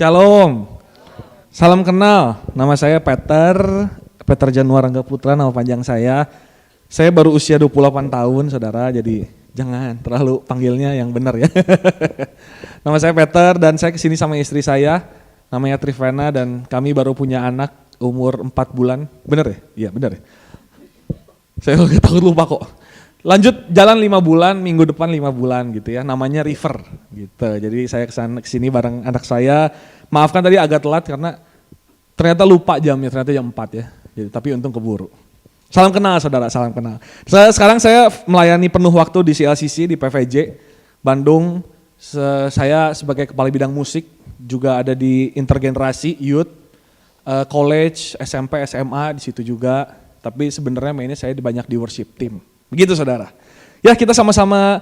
Shalom. Salam kenal. Nama saya Peter Januar Angga Putra, nama panjang saya. Saya baru usia 28 tahun, Saudara, jadi jangan terlalu panggilnya yang benar ya. Nama saya Peter dan saya kesini sama istri saya, namanya Trivena, dan kami baru punya anak umur 4 bulan. Benar ya? Iya, benar ya. Saya takut lupa kok. Lanjut jalan 5 bulan, minggu depan 5 bulan gitu ya, namanya River gitu. Jadi saya kesini bareng anak saya, maafkan tadi agak telat karena ternyata lupa jamnya, ternyata jam 4 ya. Jadi, tapi untung keburu. Salam kenal saudara, salam kenal. Sekarang saya melayani penuh waktu di CLCC, di PVJ, Bandung. Saya sebagai kepala bidang musik, juga ada di intergenerasi, youth, college, SMP, SMA di situ juga. Tapi sebenarnya mainnya saya banyak di worship team. Begitu saudara. Ya kita sama-sama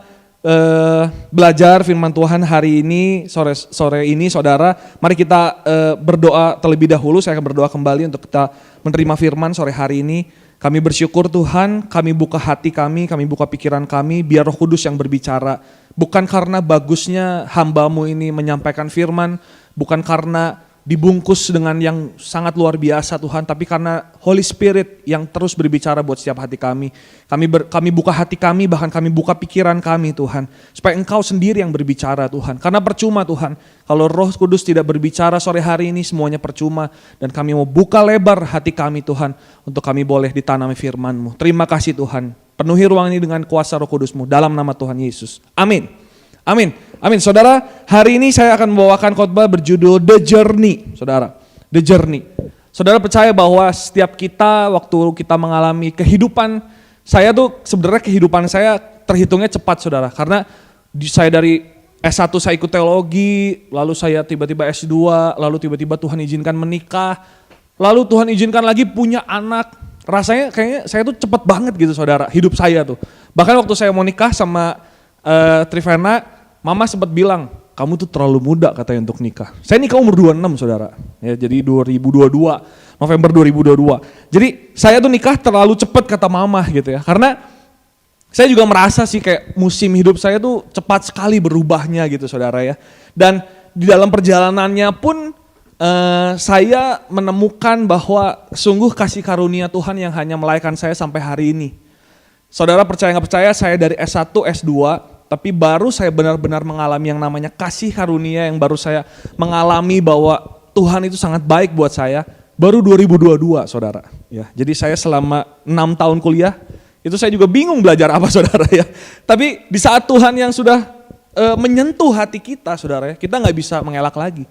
belajar firman Tuhan hari ini, sore ini saudara. Mari kita berdoa terlebih dahulu, saya akan berdoa kembali untuk kita menerima firman sore hari ini. Kami bersyukur Tuhan, kami buka hati kami buka pikiran kami, biar Roh Kudus yang berbicara. Bukan karena bagusnya hamba-Mu ini menyampaikan firman, bukan karena dibungkus dengan yang sangat luar biasa Tuhan, tapi karena Holy Spirit yang terus berbicara buat setiap hati kami. Kami buka hati kami, bahkan kami buka pikiran kami Tuhan, supaya Engkau sendiri yang berbicara Tuhan. Karena percuma Tuhan, kalau Roh Kudus tidak berbicara sore hari ini semuanya percuma. Dan kami mau buka lebar hati kami Tuhan, untuk kami boleh ditanami firman-Mu. Terima kasih Tuhan, penuhi ruang ini dengan kuasa Roh Kudus-Mu, dalam nama Tuhan Yesus. Amin. Amin, amin. Saudara, hari ini saya akan membawakan khotbah berjudul The Journey, saudara. The Journey. Saudara percaya bahwa setiap kita, waktu kita mengalami kehidupan, saya tuh sebenarnya kehidupan saya terhitungnya cepat saudara. Karena saya dari S1 saya ikut teologi, lalu saya tiba-tiba S2, lalu tiba-tiba Tuhan izinkan menikah, lalu Tuhan izinkan lagi punya anak. Rasanya kayaknya saya tuh cepat banget gitu saudara, hidup saya tuh. Bahkan waktu saya mau nikah sama Trivena, Mama sempat bilang, kamu tuh terlalu muda katanya untuk nikah. Saya nikah umur 26 saudara, ya, jadi 2022, November 2022. Jadi saya tuh nikah terlalu cepat kata Mama gitu ya. Karena saya juga merasa sih kayak musim hidup saya tuh cepat sekali berubahnya gitu saudara ya. Dan di dalam perjalanannya pun saya menemukan bahwa sungguh kasih karunia Tuhan yang hanya melayani saya sampai hari ini. Saudara percaya nggak percaya, saya dari S1, S2, tapi baru saya benar-benar mengalami yang namanya kasih karunia, yang baru saya mengalami bahwa Tuhan itu sangat baik buat saya, baru 2022 saudara. Ya, jadi saya selama 6 tahun kuliah, itu saya juga bingung belajar apa saudara ya. Tapi di saat Tuhan yang sudah menyentuh hati kita saudara ya, kita nggak bisa mengelak lagi.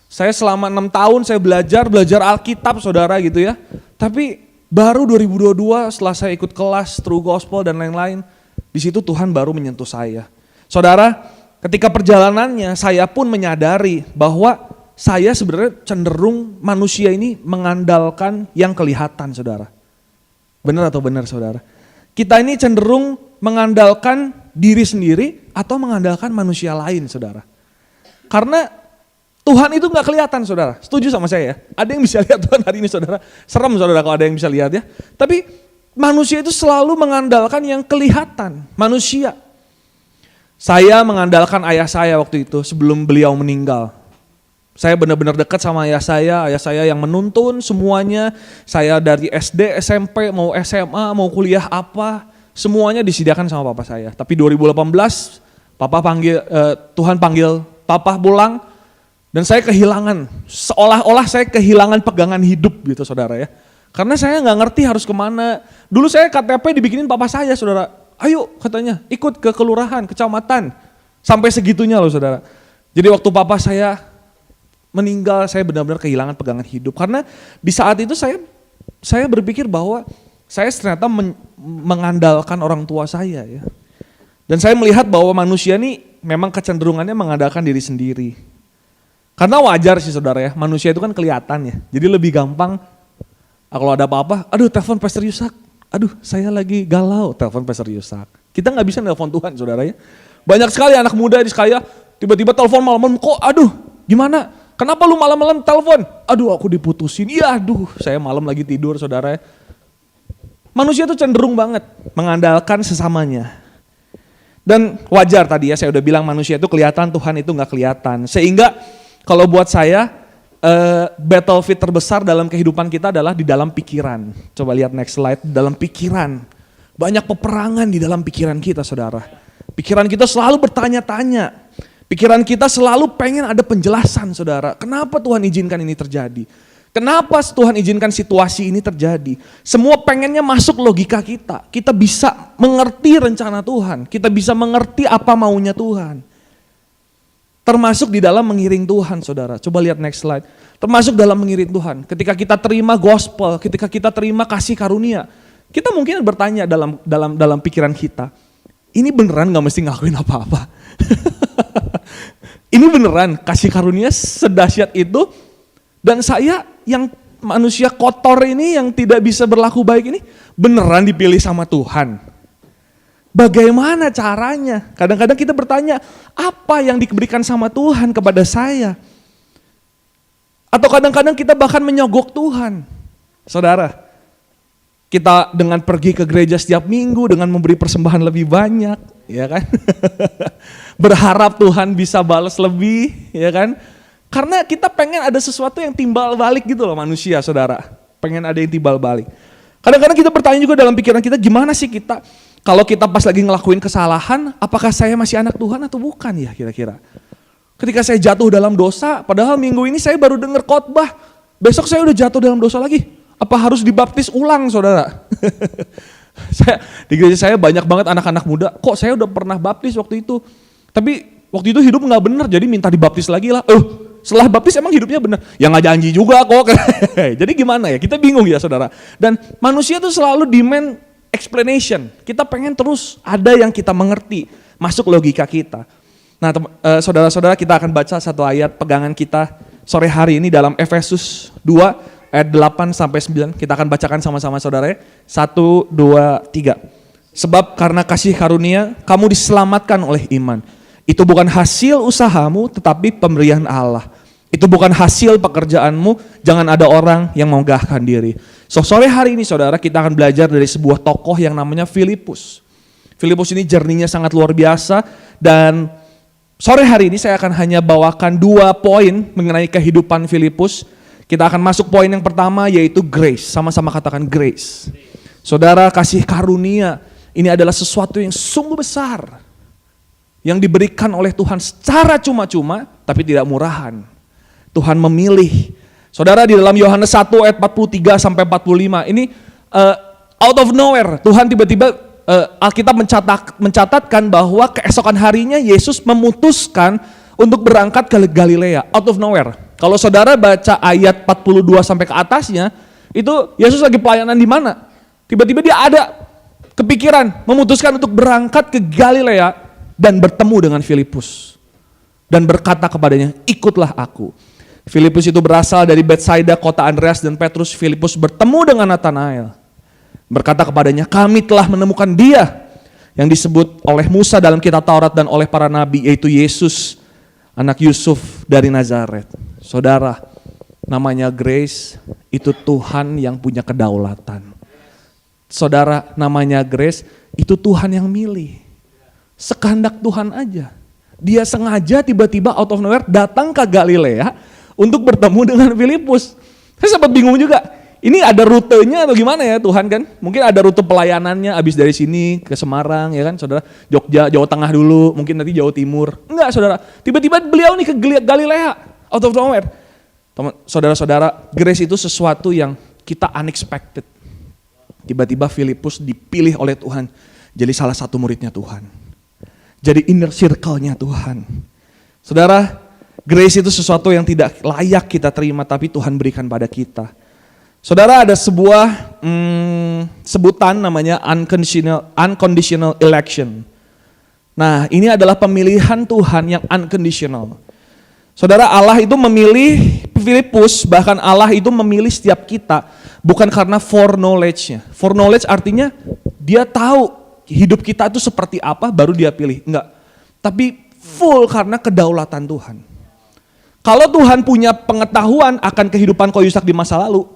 Saya selama 6 tahun saya belajar Alkitab saudara gitu ya, tapi baru 2022 setelah saya ikut kelas True Gospel dan lain-lain, di situ Tuhan baru menyentuh saya. Saudara, ketika perjalanannya saya pun menyadari bahwa saya sebenarnya cenderung manusia ini mengandalkan yang kelihatan saudara. Benar atau benar saudara? Kita ini cenderung mengandalkan diri sendiri atau mengandalkan manusia lain saudara. Karena Tuhan itu gak kelihatan saudara, setuju sama saya ya? Ada yang bisa lihat Tuhan hari ini saudara? Serem saudara kalau ada yang bisa lihat ya. Tapi manusia itu selalu mengandalkan yang kelihatan, manusia. Saya mengandalkan ayah saya waktu itu sebelum beliau meninggal. Saya benar-benar dekat sama ayah saya yang menuntun semuanya. Saya dari SD, SMP, mau SMA, mau kuliah apa, semuanya disediakan sama papa saya. Tapi 2018, Tuhan panggil papa pulang, dan saya kehilangan, seolah-olah saya kehilangan pegangan hidup gitu saudara ya. Karena saya nggak ngerti harus kemana. Dulu saya KTP dibikinin papa saya saudara. Ayo katanya ikut ke kelurahan, kecamatan. Sampai segitunya loh saudara. Jadi waktu papa saya meninggal, saya benar-benar kehilangan pegangan hidup. Karena di saat itu saya berpikir bahwa saya ternyata mengandalkan orang tua saya ya. Dan saya melihat bahwa manusia ini memang kecenderungannya mengandalkan diri sendiri. Karena wajar sih saudara ya, manusia itu kan kelihatan ya. Jadi lebih gampang. Kalau ada apa-apa, aduh telepon Pastor Yusak, aduh saya lagi galau, telepon Pastor Yusak. Kita nggak bisa nelpon Tuhan saudara ya. Banyak sekali anak muda di sekaya, tiba-tiba telepon malam-malam, kok aduh gimana, kenapa lu malam-malam telepon? Aduh aku diputusin, iya aduh saya malam lagi tidur saudara ya. Manusia tuh cenderung banget mengandalkan sesamanya. Dan wajar tadi ya, saya udah bilang manusia itu kelihatan, Tuhan itu nggak kelihatan. Sehingga Kalau buat saya, battlefield terbesar dalam kehidupan kita adalah di dalam pikiran. Coba lihat next slide, di dalam pikiran. Banyak peperangan di dalam pikiran kita, saudara. Pikiran kita selalu bertanya-tanya. Pikiran kita selalu pengen ada penjelasan, saudara. Kenapa Tuhan izinkan ini terjadi? Kenapa Tuhan izinkan situasi ini terjadi? Semua pengennya masuk logika kita. Kita bisa mengerti rencana Tuhan. Kita bisa mengerti apa maunya Tuhan. Termasuk di dalam mengiring Tuhan, saudara. Coba lihat next slide. Termasuk dalam mengiring Tuhan. Ketika kita terima gospel, ketika kita terima kasih karunia, kita mungkin bertanya dalam pikiran kita, ini beneran gak mesti ngakuin apa-apa? Ini beneran kasih karunia sedahsyat itu? Dan saya yang manusia kotor ini, yang tidak bisa berlaku baik ini, beneran dipilih sama Tuhan? Bagaimana caranya? Kadang-kadang kita bertanya, apa yang diberikan sama Tuhan kepada saya? Atau kadang-kadang kita bahkan menyogok Tuhan. Saudara, kita dengan pergi ke gereja setiap minggu, dengan memberi persembahan lebih banyak, ya kan? Berharap Tuhan bisa balas lebih, ya kan? Karena kita pengen ada sesuatu yang timbal balik gitu loh manusia, saudara. Pengen ada yang timbal balik. Kadang-kadang kita bertanya juga dalam pikiran kita, gimana sih kita, kalau kita pas lagi ngelakuin kesalahan, apakah saya masih anak Tuhan atau bukan ya kira-kira? Ketika saya jatuh dalam dosa, padahal minggu ini saya baru dengar khotbah, besok saya udah jatuh dalam dosa lagi. Apa harus dibaptis ulang, saudara? Di gereja saya banyak banget anak-anak muda, kok saya udah pernah baptis waktu itu. Tapi waktu itu hidup gak benar, jadi minta dibaptis lagi lah. Setelah baptis emang hidupnya benar? Ya gak janji juga kok. Jadi gimana ya, kita bingung ya saudara. Dan manusia tuh selalu demand explanation. Kita pengen terus ada yang kita mengerti, masuk logika kita. Nah saudara-saudara, kita akan baca satu ayat pegangan kita sore hari ini dalam Efesus 2 ayat 8 sampai 9. Kita akan bacakan sama-sama saudara ya. 1, 2, 3. Sebab karena kasih karunia kamu diselamatkan oleh iman. Itu bukan hasil usahamu tetapi pemberian Allah. Itu bukan hasil pekerjaanmu, jangan ada orang yang menggahkan diri. Sore hari ini saudara, kita akan belajar dari sebuah tokoh yang namanya Filipus. Filipus ini journey-nya sangat luar biasa, dan sore hari ini saya akan hanya bawakan 2 poin mengenai kehidupan Filipus. Kita akan masuk poin yang pertama, yaitu grace. Sama-sama katakan grace. Saudara, kasih karunia ini adalah sesuatu yang sungguh besar, yang diberikan oleh Tuhan secara cuma-cuma, tapi tidak murahan. Tuhan memilih. Saudara, di dalam Yohanes 1 ayat 43 sampai 45, ini out of nowhere, Tuhan tiba-tiba, Alkitab mencatatkan bahwa keesokan harinya Yesus memutuskan untuk berangkat ke Galilea, out of nowhere. Kalau saudara baca ayat 42 sampai ke atasnya, itu Yesus lagi pelayanan di mana? Tiba-tiba dia ada kepikiran, memutuskan untuk berangkat ke Galilea, dan bertemu dengan Filipus dan berkata kepadanya, ikutlah aku. Filipus itu berasal dari Betsaida, kota Andreas dan Petrus. Filipus bertemu dengan Nathanael, berkata kepadanya, kami telah menemukan dia yang disebut oleh Musa dalam kitab Taurat dan oleh para nabi, yaitu Yesus, anak Yusuf dari Nazaret. Saudara, namanya grace, itu Tuhan yang punya kedaulatan. Saudara, namanya grace, itu Tuhan yang milih. Sekehendak Tuhan aja. Dia sengaja tiba-tiba out of nowhere datang ke Galilea untuk bertemu dengan Filipus. Saya sempat bingung juga. Ini ada rutenya atau gimana ya Tuhan kan? Mungkin ada rute pelayanannya, abis dari sini ke Semarang ya kan saudara. Jogja, Jawa Tengah dulu, mungkin nanti Jawa Timur. Enggak saudara, tiba-tiba beliau nih ke Galilea out of nowhere. Saudara-saudara, grace itu sesuatu yang kita unexpected. Tiba-tiba Filipus dipilih oleh Tuhan jadi salah satu muridnya Tuhan. Jadi inner circle-nya Tuhan. Saudara, grace itu sesuatu yang tidak layak kita terima, tapi Tuhan berikan pada kita. Saudara, ada sebuah sebutan namanya unconditional election. Nah, ini adalah pemilihan Tuhan yang unconditional. Saudara, Allah itu memilih Filipus, bahkan Allah itu memilih setiap kita, bukan karena foreknowledge-nya. Foreknowledge artinya dia tahu hidup kita itu seperti apa baru dia pilih. Enggak. Tapi full karena kedaulatan Tuhan. Kalau Tuhan punya pengetahuan akan kehidupan Koyusak di masa lalu,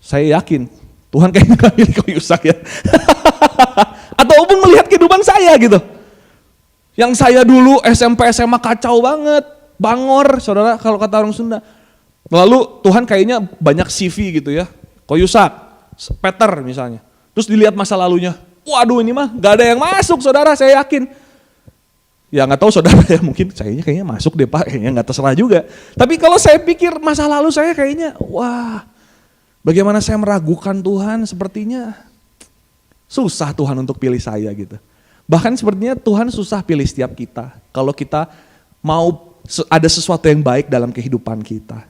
saya yakin Tuhan kayaknya gak pilih Koyusak ya. Ataupun melihat kehidupan saya gitu. Yang saya dulu SMP SMA kacau banget. bangor saudara kalau kata orang Sunda. Lalu Tuhan kayaknya banyak CV gitu ya, Koyusak, Peter misalnya. Terus dilihat masa lalunya, waduh ini mah gak ada yang masuk saudara, saya yakin. Ya nggak tahu saudara ya, mungkin kayaknya masuk deh Pak, kayaknya nggak terserah juga. Tapi kalau saya pikir masa lalu saya kayaknya, wah bagaimana saya meragukan Tuhan, sepertinya susah Tuhan untuk pilih saya gitu. Bahkan sepertinya Tuhan susah pilih setiap kita kalau kita mau ada sesuatu yang baik dalam kehidupan kita.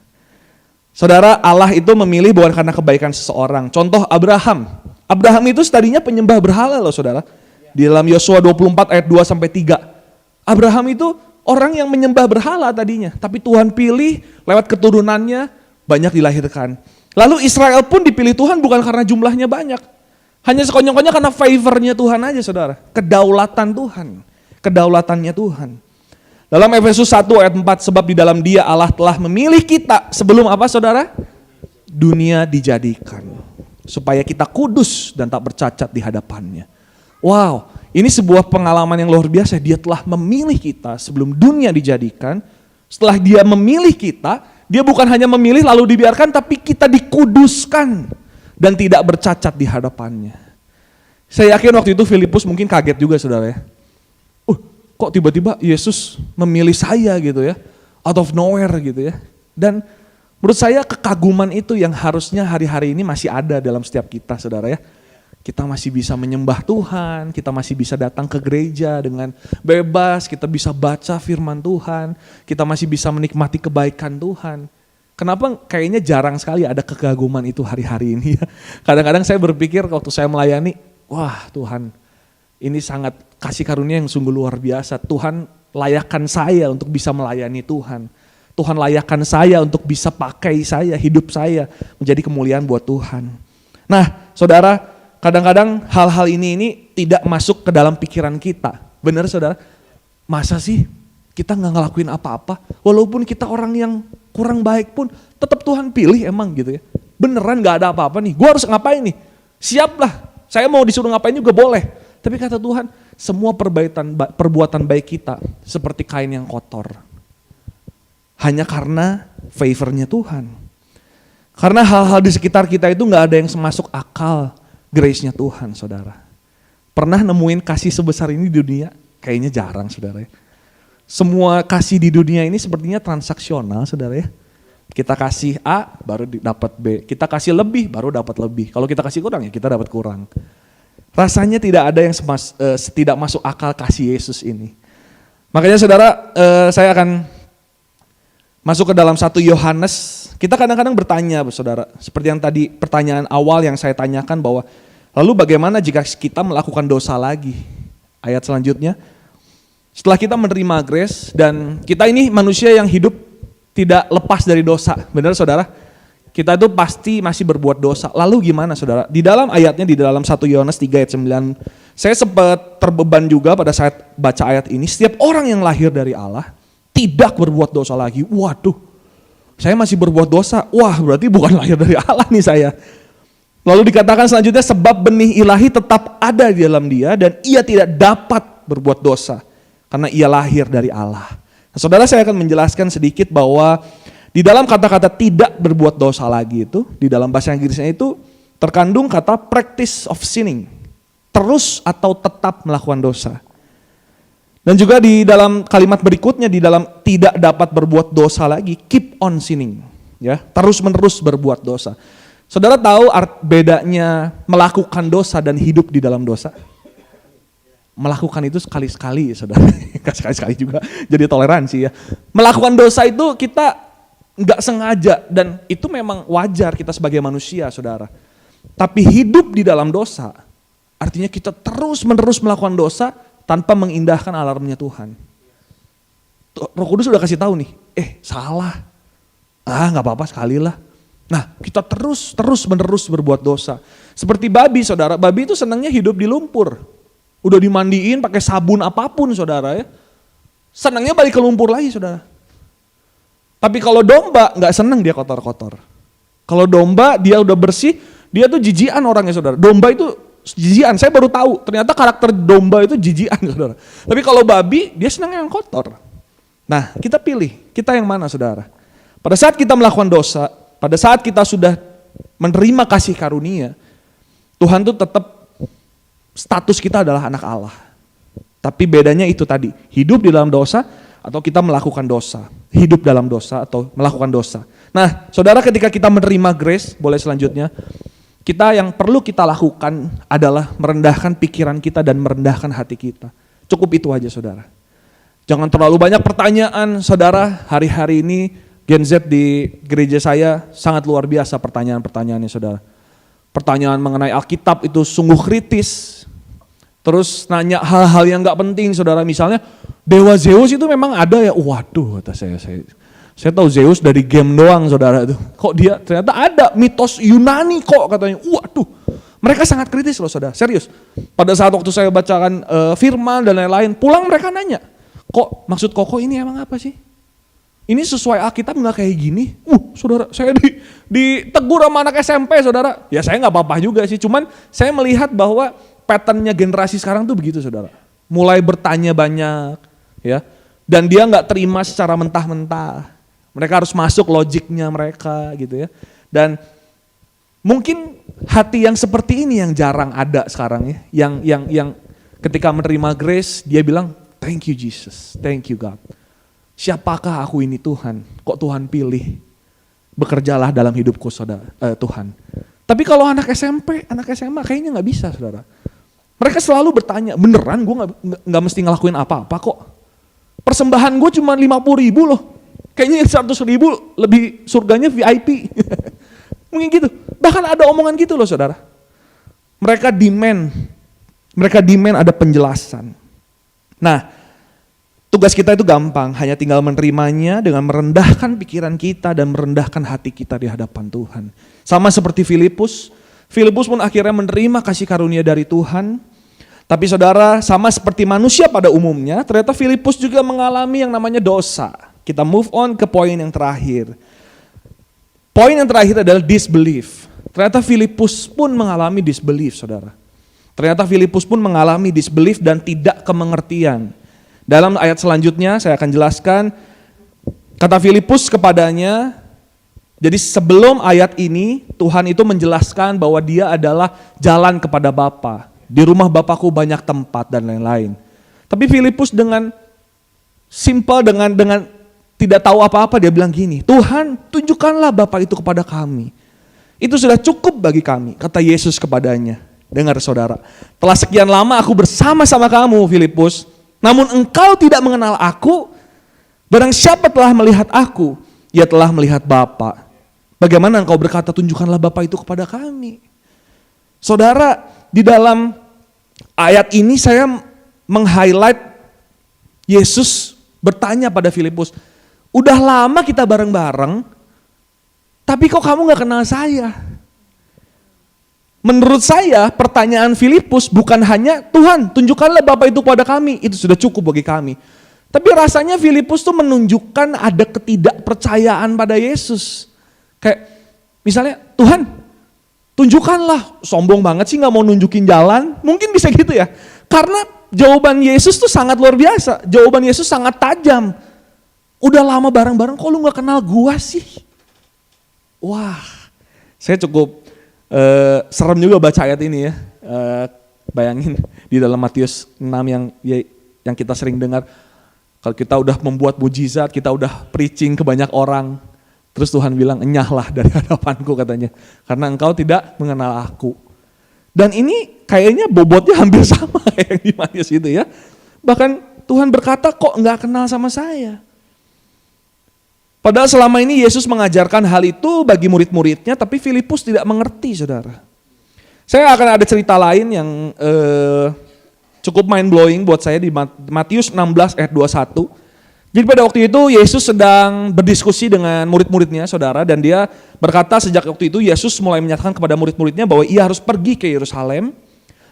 Saudara, Allah itu memilih bukan karena kebaikan seseorang. Contoh Abraham. Abraham itu tadinya penyembah berhala loh saudara. Di dalam Yosua 24 ayat 2 sampai 3. Abraham itu orang yang menyembah berhala tadinya. Tapi Tuhan pilih lewat keturunannya banyak dilahirkan. Lalu Israel pun dipilih Tuhan bukan karena jumlahnya banyak. Hanya sekonyong-konyong karena favornya Tuhan aja saudara. Kedaulatan Tuhan. Kedaulatannya Tuhan. Dalam Efesus 1 ayat 4, sebab di dalam Dia Allah telah memilih kita sebelum apa saudara? Dunia dijadikan. Supaya kita kudus dan tak bercacat di hadapannya. Wow, ini sebuah pengalaman yang luar biasa. Dia telah memilih kita sebelum dunia dijadikan. Setelah Dia memilih kita, Dia bukan hanya memilih lalu dibiarkan, tapi kita dikuduskan dan tidak bercacat di hadapannya. Saya yakin waktu itu Filipus mungkin kaget juga saudara ya. Kok tiba-tiba Yesus memilih saya gitu ya, out of nowhere gitu ya. Dan menurut saya kekaguman itu yang harusnya hari-hari ini masih ada dalam setiap kita saudara ya. Kita masih bisa menyembah Tuhan, kita masih bisa datang ke gereja dengan bebas, kita bisa baca firman Tuhan, kita masih bisa menikmati kebaikan Tuhan. Kenapa kayaknya jarang sekali ada kekaguman itu hari-hari ini ya. Kadang-kadang saya berpikir waktu saya melayani, wah Tuhan ini sangat kasih karunia yang sungguh luar biasa. Tuhan layakkan saya untuk bisa melayani Tuhan. Tuhan layakkan saya untuk bisa pakai saya, hidup saya menjadi kemuliaan buat Tuhan. Nah saudara, kadang-kadang hal-hal ini tidak masuk ke dalam pikiran kita. Benar saudara? Masa sih kita gak ngelakuin apa-apa? Walaupun kita orang yang kurang baik pun tetap Tuhan pilih emang gitu ya. Beneran gak ada apa-apa nih, gue harus ngapain nih? Siaplah, saya mau disuruh ngapain juga boleh. Tapi kata Tuhan, semua perbuatan baik kita seperti kain yang kotor. Hanya karena favornya Tuhan. Karena hal-hal di sekitar kita itu gak ada yang masuk akal grace-nya Tuhan saudara. Pernah nemuin kasih sebesar ini di dunia? Kayaknya jarang saudara ya. Semua kasih di dunia ini sepertinya transaksional saudara ya. Kita kasih A baru dapat B. Kita kasih lebih baru dapat lebih. Kalau kita kasih kurang ya kita dapat kurang. Rasanya tidak ada yang tidak masuk akal kasih Yesus ini. Makanya saudara, saya akan masuk ke dalam 1 Yohanes. Kita kadang-kadang bertanya saudara, seperti yang tadi pertanyaan awal yang saya tanyakan bahwa lalu bagaimana jika kita melakukan dosa lagi? Ayat selanjutnya, setelah kita menerima grace dan kita ini manusia yang hidup tidak lepas dari dosa, benar saudara? Kita itu pasti masih berbuat dosa. Lalu gimana saudara? Di dalam ayatnya, di dalam 1 Yohanes 3 ayat 9, saya sempat terbeban juga pada saat baca ayat ini. Setiap orang yang lahir dari Allah tidak berbuat dosa lagi. Waduh, saya masih berbuat dosa. Wah berarti bukan lahir dari Allah nih saya. Lalu dikatakan selanjutnya, sebab benih ilahi tetap ada di dalam dia dan ia tidak dapat berbuat dosa. Karena ia lahir dari Allah. Nah, saudara, saya akan menjelaskan sedikit bahwa di dalam kata-kata tidak berbuat dosa lagi itu, di dalam bahasa Inggrisnya itu terkandung kata practice of sinning. Terus atau tetap melakukan dosa. Dan juga di dalam kalimat berikutnya, di dalam tidak dapat berbuat dosa lagi, keep on sinning. Ya, terus menerus berbuat dosa. Saudara tahu bedanya melakukan dosa dan hidup di dalam dosa? Melakukan itu sekali-sekali saudara, sekali-sekali juga jadi toleransi ya. Melakukan dosa itu kita nggak sengaja dan itu memang wajar kita sebagai manusia saudara. Tapi hidup di dalam dosa artinya kita terus-menerus melakukan dosa tanpa mengindahkan alarmnya Tuhan. Roh Kudus udah kasih tahu nih, salah, nggak apa-apa sekali lah. Nah kita terus-menerus berbuat dosa. Seperti babi saudara, babi itu senangnya hidup di lumpur. Udah dimandiin pakai sabun apapun saudara ya. Senangnya balik ke lumpur lagi saudara. Tapi kalau domba nggak senang dia kotor-kotor. Kalau domba dia udah bersih, dia tuh jijian orangnya saudara. Domba itu jijian, saya baru tahu ternyata karakter domba itu jijian saudara. Tapi kalau babi dia senang yang kotor. Nah, kita pilih, kita yang mana saudara? Pada saat kita melakukan dosa, pada saat kita sudah menerima kasih karunia, Tuhan tuh tetap status kita adalah anak Allah. Tapi bedanya itu tadi, hidup di dalam dosa atau kita melakukan dosa. Hidup dalam dosa atau melakukan dosa. Nah, saudara, ketika kita menerima grace, boleh selanjutnya, kita yang perlu kita lakukan adalah merendahkan pikiran kita dan merendahkan hati kita. Cukup itu aja saudara. Jangan terlalu banyak pertanyaan saudara. Hari-hari ini Gen Z di gereja saya sangat luar biasa pertanyaan-pertanyaannya saudara. Pertanyaan mengenai Alkitab itu sungguh kritis. Terus nanya hal-hal yang gak penting saudara. Misalnya Dewa Zeus itu memang ada ya. Waduh kata saya tahu Zeus dari game doang saudara itu. Kok dia ternyata ada mitos Yunani kok katanya. Waduh, mereka sangat kritis loh saudara, serius. Pada saat waktu saya bacakan firman dan lain-lain, pulang mereka nanya, kok maksud Koko ini emang apa sih? Ini sesuai Alkitab nggak kayak gini? Saudara, saya ditegur sama anak SMP saudara. Ya saya nggak apa-apa juga sih, cuman saya melihat bahwa patternnya generasi sekarang tuh begitu saudara. Mulai bertanya banyak, ya, dan dia nggak terima secara mentah-mentah. Mereka harus masuk logiknya mereka gitu ya. Dan mungkin hati yang seperti ini yang jarang ada sekarang ya. Yang ketika menerima grace dia bilang thank you Jesus, thank you God. Siapakah aku ini Tuhan? Kok Tuhan pilih? Bekerjalah dalam hidupku saudara, Tuhan. Tapi kalau anak SMP, anak SMA kayaknya gak bisa saudara. Mereka selalu bertanya, beneran gue gak mesti ngelakuin apa-apa kok. Persembahan gue cuma 50.000 loh. Kayaknya 100.000 lebih surganya VIP. Mungkin gitu. Bahkan ada omongan gitu loh saudara. Mereka demand ada penjelasan. Nah, tugas kita itu gampang. Hanya tinggal menerimanya dengan merendahkan pikiran kita dan merendahkan hati kita di hadapan Tuhan. Sama seperti Filipus. Filipus pun akhirnya menerima kasih karunia dari Tuhan. Tapi saudara, sama seperti manusia pada umumnya, ternyata Filipus juga mengalami yang namanya dosa. Kita move on ke poin yang terakhir. Poin yang terakhir adalah disbelief. Ternyata Filipus pun mengalami disbelief, saudara. Ternyata Filipus pun mengalami disbelief dan tidak kemengertian. Dalam ayat selanjutnya saya akan jelaskan, kata Filipus kepadanya, jadi sebelum ayat ini Tuhan itu menjelaskan bahwa dia adalah jalan kepada Bapa. Di rumah Bapakku banyak tempat dan lain-lain. Tapi Filipus dengan simple, dengan tidak tahu apa-apa dia bilang gini, Tuhan tunjukkanlah Bapa itu kepada kami. Itu sudah cukup bagi kami, kata Yesus kepadanya. Dengar saudara, telah sekian lama aku bersama-sama kamu Filipus, namun engkau tidak mengenal aku, barang siapa telah melihat aku, ia telah melihat Bapa. Bagaimana engkau berkata tunjukkanlah Bapa itu kepada kami? Saudara, di dalam ayat ini saya meng-highlight Yesus bertanya pada Filipus, udah lama kita bareng-bareng, tapi kok kamu gak kenal saya? Menurut saya pertanyaan Filipus bukan hanya Tuhan tunjukkanlah Bapa itu kepada kami, itu sudah cukup bagi kami. Tapi rasanya Filipus tuh menunjukkan ada ketidakpercayaan pada Yesus. Kayak misalnya Tuhan tunjukkanlah, sombong banget sih gak mau nunjukin jalan, mungkin bisa gitu ya. Karena jawaban Yesus tuh sangat luar biasa, jawaban Yesus sangat tajam. Udah lama bareng-bareng kok lu gak kenal gua sih? Wah, saya cukup serem juga baca ayat ini ya. Bayangin di dalam Matius 6 yang kita sering dengar, kalau kita udah membuat mujizat, kita udah preaching ke banyak orang, terus Tuhan bilang enyahlah dari hadapanku katanya, karena engkau tidak mengenal aku. Dan ini kayaknya bobotnya hampir sama kayak yang di Matius itu ya. Bahkan Tuhan berkata kok gak kenal sama saya. Padahal selama ini Yesus mengajarkan hal itu bagi murid-muridnya, tapi Filipus tidak mengerti saudara. Saya akan ada cerita lain yang cukup mind blowing buat saya di Matius 16 ayat 21. Jadi pada waktu itu Yesus sedang berdiskusi dengan murid-muridnya saudara, dan dia berkata sejak waktu itu Yesus mulai menyatakan kepada murid-muridnya bahwa ia harus pergi ke Yerusalem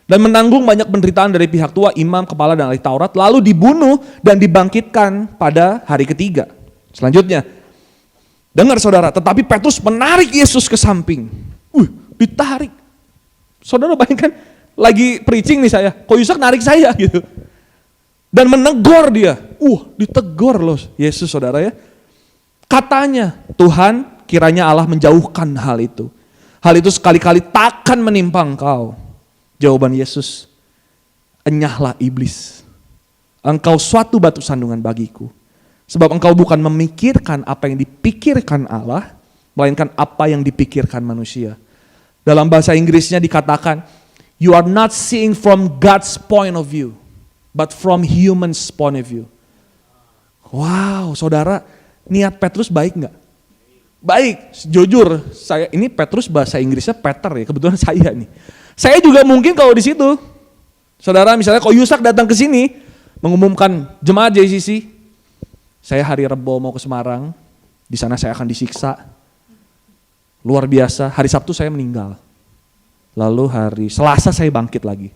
dan menanggung banyak penderitaan dari pihak tua, imam, kepala dan ahli Taurat, lalu dibunuh dan dibangkitkan pada hari ketiga. Selanjutnya, dengar saudara, tetapi Petrus menarik Yesus ke samping. Ditarik. Saudara bayangkan, lagi preaching nih saya, kok Yusak narik saya gitu. Dan menegur dia. Ditegur loh Yesus saudara ya. Katanya, Tuhan kiranya Allah menjauhkan hal itu. Hal itu sekali-kali takkan menimpa engkau. Jawaban Yesus, enyahlah iblis. Engkau suatu batu sandungan bagiku. Sebab engkau bukan memikirkan apa yang dipikirkan Allah, melainkan apa yang dipikirkan manusia. Dalam bahasa Inggrisnya dikatakan, you are not seeing from God's point of view, but from human's point of view. Wow, saudara, niat Petrus baik nggak? Baik, jujur, ini Petrus bahasa Inggrisnya Peter ya, kebetulan saya nih. Saya juga mungkin kalau di situ, saudara misalnya kalau Yusak datang ke sini, mengumumkan jemaat JCC, saya hari Rebo mau ke Semarang, di sana saya akan disiksa. Luar biasa, hari Sabtu saya meninggal. Lalu hari Selasa saya bangkit lagi.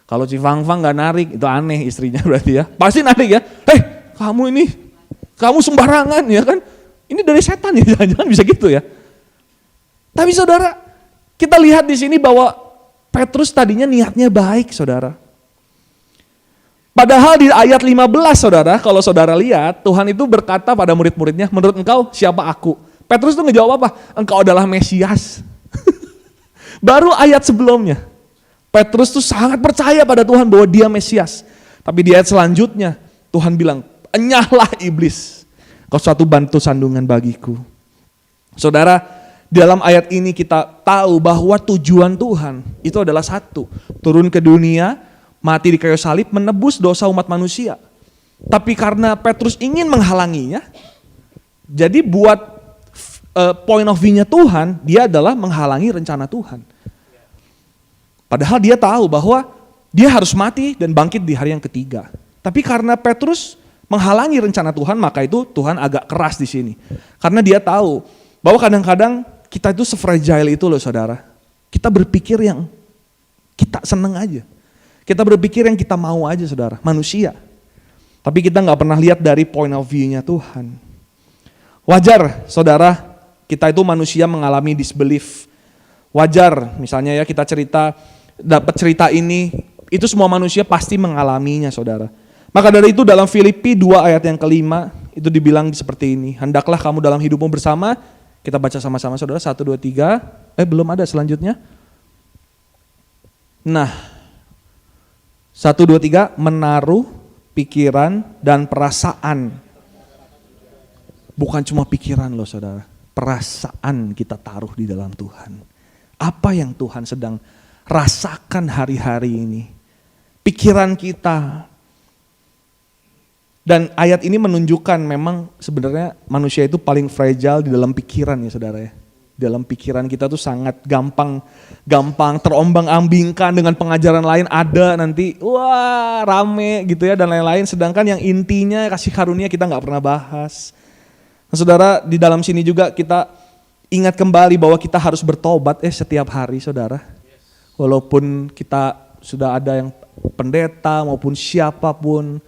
Kalau Cifang-Fang gak narik, itu aneh istrinya berarti ya. Pasti narik ya, kamu sembarangan ya kan. Ini dari setan ya, jangan-jangan bisa gitu ya. Tapi saudara, kita lihat di sini bahwa Petrus tadinya niatnya baik saudara. Padahal di ayat 15 saudara, kalau saudara lihat, Tuhan itu berkata pada murid-muridnya, menurut engkau siapa aku? Petrus itu ngejawab apa? Engkau adalah Mesias. Baru ayat sebelumnya, Petrus tuh sangat percaya pada Tuhan bahwa dia Mesias. Tapi di ayat selanjutnya, Tuhan bilang, enyahlah iblis, kau suatu batu sandungan bagiku. Saudara, dalam ayat ini kita tahu bahwa tujuan Tuhan itu adalah satu, turun ke dunia, mati di kayu salib, menebus dosa umat manusia. Tapi karena Petrus ingin menghalanginya, jadi buat point of view-nya Tuhan, dia adalah menghalangi rencana Tuhan. Padahal dia tahu bahwa dia harus mati dan bangkit di hari yang ketiga. Tapi karena Petrus menghalangi rencana Tuhan, maka itu Tuhan agak keras di sini. Karena dia tahu bahwa kadang-kadang kita itu se-fragile itu loh saudara. Kita berpikir yang kita seneng aja. Kita berpikir yang kita mau aja saudara, manusia. Tapi kita gak pernah lihat dari point of view-nya Tuhan. Wajar saudara, kita itu manusia mengalami disbelief. Wajar misalnya ya kita dapat cerita ini, itu semua manusia pasti mengalaminya saudara. Maka dari itu dalam Filipi 2 ayat yang kelima, itu dibilang seperti ini. Hendaklah kamu dalam hidupmu bersama, kita baca sama-sama saudara, 1, 2, 3. Belum ada selanjutnya. Nah, 1, 2, 3, menaruh pikiran dan perasaan. Bukan cuma pikiran loh saudara, perasaan kita taruh di dalam Tuhan. Apa yang Tuhan sedang rasakan hari-hari ini. Pikiran kita. Dan ayat ini menunjukkan memang sebenarnya manusia itu paling fragile di dalam pikiran ya saudara ya. Dalam pikiran kita tuh sangat gampang terombang-ambingkan dengan pengajaran lain ada nanti wah rame gitu ya dan lain-lain. Sedangkan yang intinya kasih karunia kita gak pernah bahas. Nah, saudara di dalam sini juga kita ingat kembali bahwa kita harus bertobat setiap hari saudara. Walaupun kita sudah ada yang pendeta maupun siapapun,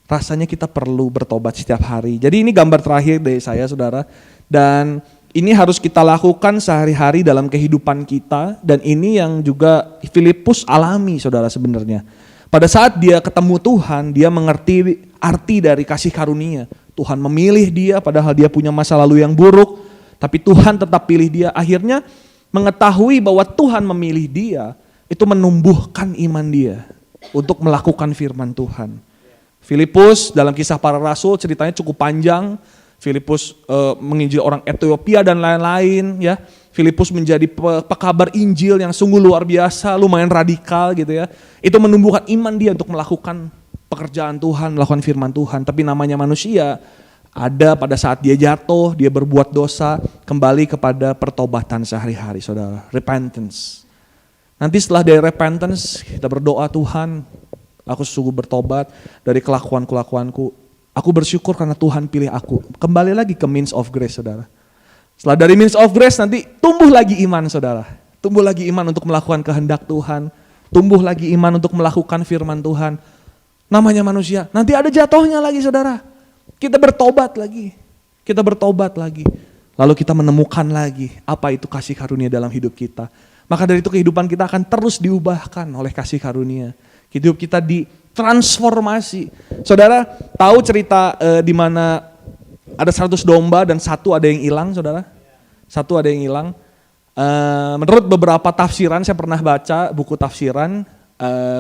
rasanya kita perlu bertobat setiap hari. Jadi ini gambar terakhir dari saya saudara. Dan ini harus kita lakukan sehari-hari dalam kehidupan kita. Dan ini yang juga Filipus alami saudara sebenarnya. Pada saat dia ketemu Tuhan, dia mengerti arti dari kasih karunia. Tuhan memilih dia padahal dia punya masa lalu yang buruk. Tapi Tuhan tetap pilih dia. Akhirnya mengetahui bahwa Tuhan memilih dia, itu menumbuhkan iman dia untuk melakukan firman Tuhan. Filipus dalam kisah para rasul ceritanya cukup panjang. Filipus menginjil orang Ethiopia dan lain-lain ya. Filipus menjadi pekabar Injil yang sungguh luar biasa, lumayan radikal gitu ya. Itu menumbuhkan iman dia untuk melakukan pekerjaan Tuhan, melakukan firman Tuhan. Tapi namanya manusia, ada pada saat dia jatuh, dia berbuat dosa, kembali kepada pertobatan sehari-hari saudara, repentance. Nanti setelah dari repentance, kita berdoa Tuhan, aku sungguh bertobat dari kelakuan-kelakuanku. Aku bersyukur karena Tuhan pilih aku. Kembali lagi ke means of grace saudara. Setelah dari means of grace nanti tumbuh lagi iman saudara. Tumbuh lagi iman untuk melakukan kehendak Tuhan. Tumbuh lagi iman untuk melakukan firman Tuhan. Namanya manusia, nanti ada jatuhnya lagi saudara. Kita bertobat lagi. Kita bertobat lagi. Lalu kita menemukan lagi apa itu kasih karunia dalam hidup kita. Maka dari itu kehidupan kita akan terus diubahkan oleh kasih karunia. Hidup kita ditransformasi. Saudara tahu cerita di mana ada 100 domba dan satu ada yang hilang, saudara? Satu ada yang hilang. Menurut beberapa tafsiran, saya pernah baca buku tafsiran,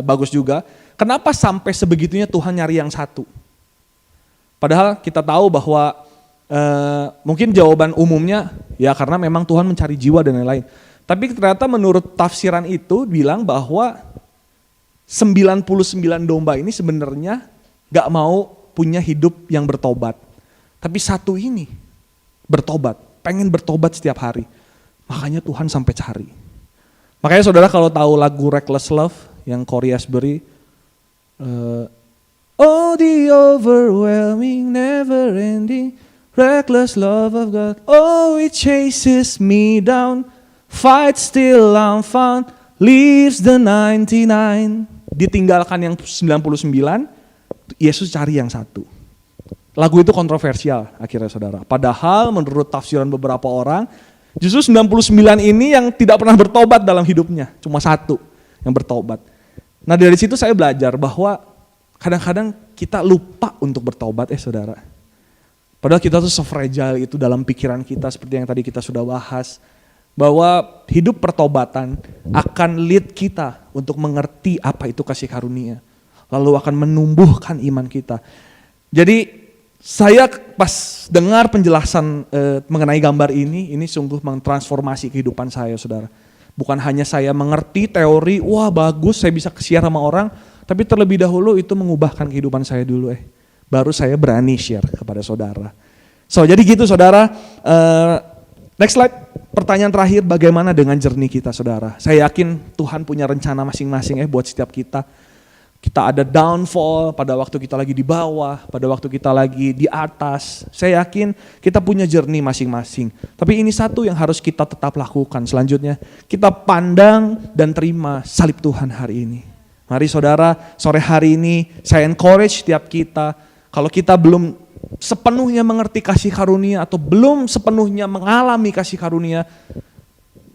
bagus juga. Kenapa sampai sebegitunya Tuhan nyari yang satu? Padahal kita tahu bahwa mungkin jawaban umumnya ya karena memang Tuhan mencari jiwa dan lain-lain. Tapi ternyata menurut tafsiran itu bilang bahwa 99 domba ini sebenarnya gak mau punya hidup yang bertobat. Tapi satu ini bertobat, pengen bertobat setiap hari. Makanya Tuhan sampai cari. Makanya saudara kalau tahu lagu Reckless Love yang Cory Asbury, oh the overwhelming, never ending, reckless love of God, oh it chases me down, fights till I'm found, leaves the 99. Ditinggalkan yang 99, Yesus cari yang satu. Lagu itu kontroversial akhirnya saudara. Padahal menurut tafsiran beberapa orang, justru 99 ini yang tidak pernah bertobat dalam hidupnya. Cuma satu yang bertobat. Nah dari situ saya belajar bahwa kadang-kadang kita lupa untuk bertobat saudara. Padahal kita tuh se-fragile itu dalam pikiran kita seperti yang tadi kita sudah bahas. Bahwa hidup pertobatan akan lead kita untuk mengerti apa itu kasih karunia. Lalu akan menumbuhkan iman kita. Jadi saya pas dengar penjelasan mengenai gambar ini sungguh mentransformasi kehidupan saya saudara. Bukan hanya saya mengerti teori, wah bagus saya bisa share sama orang. Tapi terlebih dahulu itu mengubahkan kehidupan saya dulu baru saya berani share kepada saudara. So jadi gitu saudara, next slide. Pertanyaan terakhir, bagaimana dengan jernih kita saudara? Saya yakin Tuhan punya rencana masing-masing buat setiap kita. Kita ada downfall pada waktu kita lagi di bawah, pada waktu kita lagi di atas. Saya yakin kita punya jernih masing-masing. Tapi ini satu yang harus kita tetap lakukan. Selanjutnya, kita pandang dan terima salib Tuhan hari ini. Mari saudara, sore hari ini saya encourage setiap kita, kalau kita belum sepenuhnya mengerti kasih karunia atau belum sepenuhnya mengalami kasih karunia,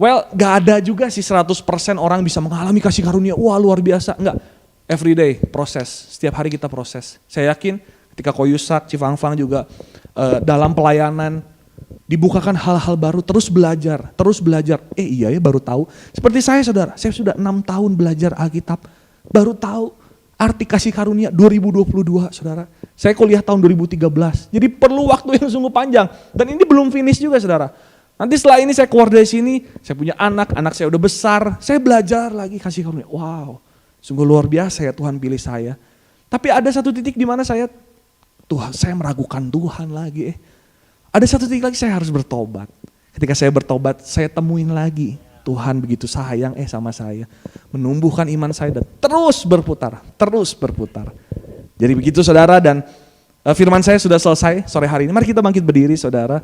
well gak ada juga sih 100% orang bisa mengalami kasih karunia, wah luar biasa, enggak. Everyday proses, setiap hari kita proses. Saya yakin ketika Koyusak, Cifangfang juga dalam pelayanan dibukakan hal-hal baru, terus belajar. Iya ya baru tahu. Seperti saya saudara, saya sudah 6 tahun belajar Alkitab, baru tahu arti kasih karunia 2022 saudara. Saya kuliah tahun 2013, jadi perlu waktu yang sungguh panjang. Dan ini belum finish juga saudara. Nanti setelah ini saya keluar dari sini, saya punya anak saya udah besar, saya belajar lagi kasih karunia. Wow, sungguh luar biasa ya Tuhan pilih saya. Tapi ada satu titik di mana saya meragukan Tuhan lagi. Ada satu titik lagi saya harus bertobat. Ketika saya bertobat, saya temuin lagi Tuhan begitu sayang sama saya. Menumbuhkan iman saya dan terus berputar. Jadi begitu saudara, dan firman saya sudah selesai sore hari ini. Mari kita bangkit berdiri saudara.